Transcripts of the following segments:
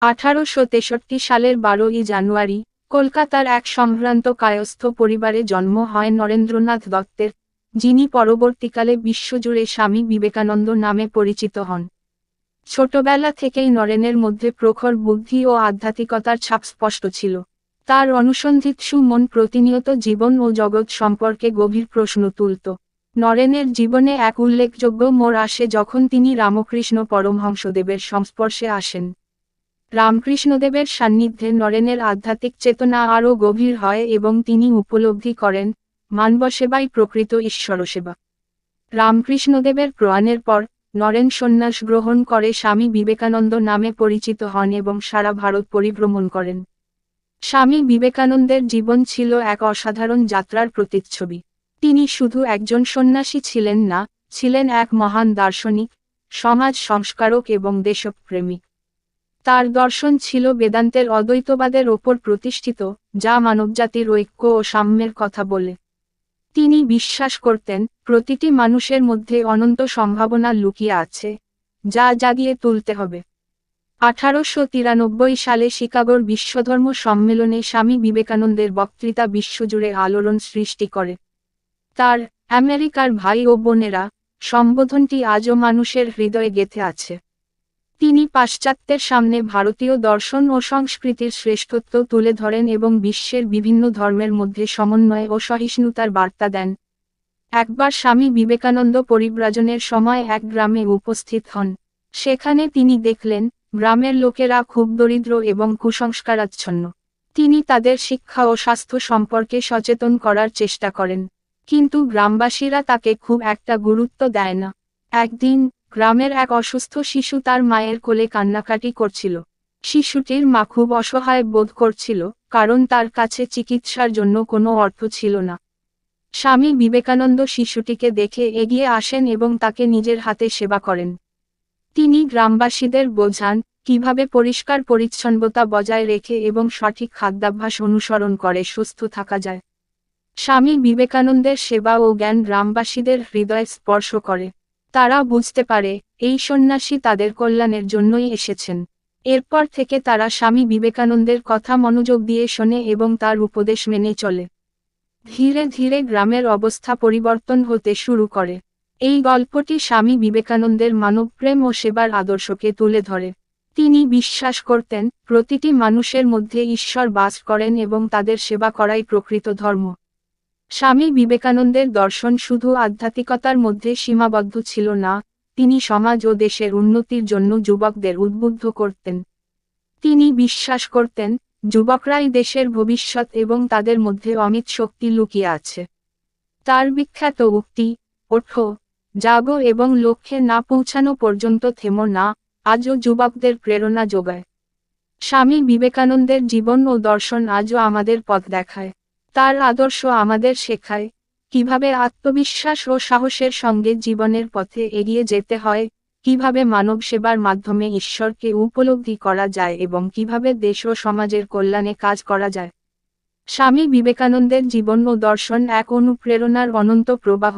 1863 সালের 12ই জানুয়ারি কলকাতার এক সম্ভ্রান্ত কায়স্থ পরিবারে জন্ম হয় নরেন্দ্রনাথ দত্তের, যিনি পরবর্তীকালে বিশ্বজুড়ে স্বামী বিবেকানন্দ নামে পরিচিত হন। ছোটবেলা থেকেই নরেনের মধ্যে প্রখর বুদ্ধি ও আধ্যাত্মিকতার ছাপ স্পষ্ট ছিল। তার অনুসন্ধিৎসু মন প্রতিনিয়ত জীবন ও জগৎ সম্পর্কে গভীর প্রশ্ন তুলত। নরেনের জীবনে এক উল্লেখযোগ্য মোড় আসে যখন তিনি রামকৃষ্ণ পরমহংসদেবের সংস্পর্শে আসেন। রামকৃষ্ণদেবের সান্নিধ্যে নরেনের আধ্যাত্মিক চেতনা আরও গভীর হয় এবং তিনি উপলব্ধি করেন, মানবসেবাই প্রকৃত ঈশ্বরসেবা। রামকৃষ্ণদেবের প্রয়াণের পর নরেন সন্ন্যাস গ্রহণ করে স্বামী বিবেকানন্দ নামে পরিচিত হন এবং সারা ভারত পরিভ্রমণ করেন। স্বামী বিবেকানন্দের জীবন ছিল এক অসাধারণ যাত্রার প্রতিচ্ছবি। তিনি শুধু একজন সন্ন্যাসী ছিলেন না, ছিলেন এক মহান দার্শনিক, সমাজ সংস্কারক এবং দেশপ্রেমিক। তার দর্শন ছিল বেদান্তের অদ্বৈতবাদের ওপর প্রতিষ্ঠিত, যা মানবজাতির ঐক্য ও সাম্যের কথা বলে। তিনি বিশ্বাস করতেন, প্রতিটি মানুষের মধ্যে অনন্ত সম্ভাবনা লুকিয়ে আছে, যা জাগিয়ে তুলতে হবে। 1893 সালে শিকাগোর বিশ্বধর্ম সম্মেলনে স্বামী বিবেকানন্দের বক্তৃতা বিশ্বজুড়ে আলোড়ন সৃষ্টি করে। তার আমেরিকার ভাই ও বোনেরা সম্বোধনটি আজও মানুষের হৃদয়ে গেঁথে আছে। তিনি পাশ্চাত্যের সামনে ভারতীয় দর্শন ও সংস্কৃতির শ্রেষ্ঠত্ব তুলে ধরেন এবং বিশ্বের বিভিন্ন ধর্মের মধ্যে সমন্বয় ও সহিষ্ণুতার বার্তা দেন। একবার স্বামী বিবেকানন্দ পরিব্রাজনের সময় এক গ্রামে উপস্থিত হন। সেখানে তিনি দেখলেন, গ্রামের লোকেরা খুব দরিদ্র এবং কুসংস্কারাচ্ছন্ন। তিনি তাদের শিক্ষা ও স্বাস্থ্য সম্পর্কে সচেতন করার চেষ্টা করেন, কিন্তু গ্রামবাসীরা তাকে খুব একটা গুরুত্ব দেয় না। একদিন গ্রামের এক অসুস্থ শিশু তার মায়ের কোলে কান্নাকাটি করছিল। শিশুটির মা খুব অসহায় বোধ করছিল, কারণ তার কাছে চিকিৎসার জন্য কোনো অর্থ ছিল না। স্বামী বিবেকানন্দ শিশুটিকে দেখে এগিয়ে আসেন এবং তাকে নিজের হাতে সেবা করেন। তিনি গ্রামবাসীদের বোঝান, কিভাবে পরিষ্কার পরিচ্ছন্নতা বজায় রেখে এবং সঠিক খাদ্যাভ্যাস অনুসরণ করে সুস্থ থাকা যায়। স্বামী বিবেকানন্দের সেবা ও জ্ঞান গ্রামবাসীদের হৃদয় স্পর্শ করে। তারা বুঝতে পারে, এই সন্ন্যাসী তাদের কল্যাণের জন্যই এসেছেন। এরপর থেকে তারা স্বামী বিবেকানন্দের কথা মনোযোগ দিয়ে শোনে এবং তার উপদেশ মেনে চলে। ধীরে ধীরে গ্রামের অবস্থা পরিবর্তন হতে শুরু করে। এই গল্পটি স্বামী বিবেকানন্দের মানবপ্রেম ও সেবার আদর্শকে তুলে ধরে। তিনি বিশ্বাস করতেন, প্রতিটি মানুষের মধ্যে ঈশ্বর বাস করেন এবং তাদের সেবা করাই প্রকৃত ধর্ম। স্বামী বিবেকানন্দের দর্শন শুধু আধ্যাত্মিকতার মধ্যে সীমাবদ্ধ ছিল না, তিনি সমাজ ও দেশের উন্নতির জন্য যুবকদের উদ্বুদ্ধ করতেন। তিনি বিশ্বাস করতেন, যুবকরাই দেশের ভবিষ্যৎ এবং তাদের মধ্যে অমিত শক্তি লুকিয়ে আছে। তার বিখ্যাত উক্তি, ওঠো, জাগো এবং লক্ষ্যে না পৌঁছানো পর্যন্ত থেমো না, আজও যুবকদের প্রেরণা যোগায়। স্বামী বিবেকানন্দের জীবন ও দর্শন আজও আমাদের পথ দেখায়। তার আদর্শ আমাদের শেখায়, কিভাবে আত্মবিশ্বাস ও সাহসের সঙ্গে জীবনের পথে এগিয়ে যেতে হয়, কিভাবে মানব সেবার মাধ্যমে ঈশ্বরকে উপলব্ধি করা যায় এবং কিভাবে দেশ ও সমাজের কল্যাণে কাজ করা যায়। স্বামী বিবেকানন্দের জীবন ও দর্শন এক অনুপ্রেরণার অনন্ত প্রবাহ,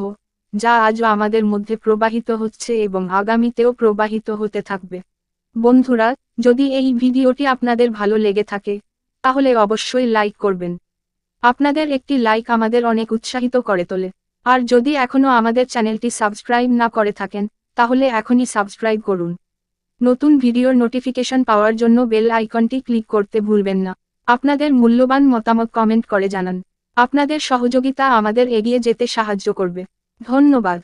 যা আজও আমাদের মধ্যে প্রবাহিত হচ্ছে এবং আগামীতেও প্রবাহিত হতে থাকবে। বন্ধুরা, যদি এই ভিডিওটি আপনাদের ভালো লেগে থাকে, তাহলে অবশ্যই লাইক করবেন। আপনাদের একটি লাইক আমাদের অনেক উৎসাহিত করে তোলে। আর যদি এখনও আমাদের চ্যানেলটি সাবস্ক্রাইব না করে থাকেন, তাহলে এখনই সাবস্ক্রাইব করুন। নতুন ভিডিওর নোটিফিকেশন পাওয়ার জন্য বেল আইকনটি ক্লিক করতে ভুলবেন না। আপনাদের মূল্যবান মতামত কমেন্ট করে জানান। আপনাদের সহযোগিতা আমাদের এগিয়ে যেতে সাহায্য করবে। ধন্যবাদ।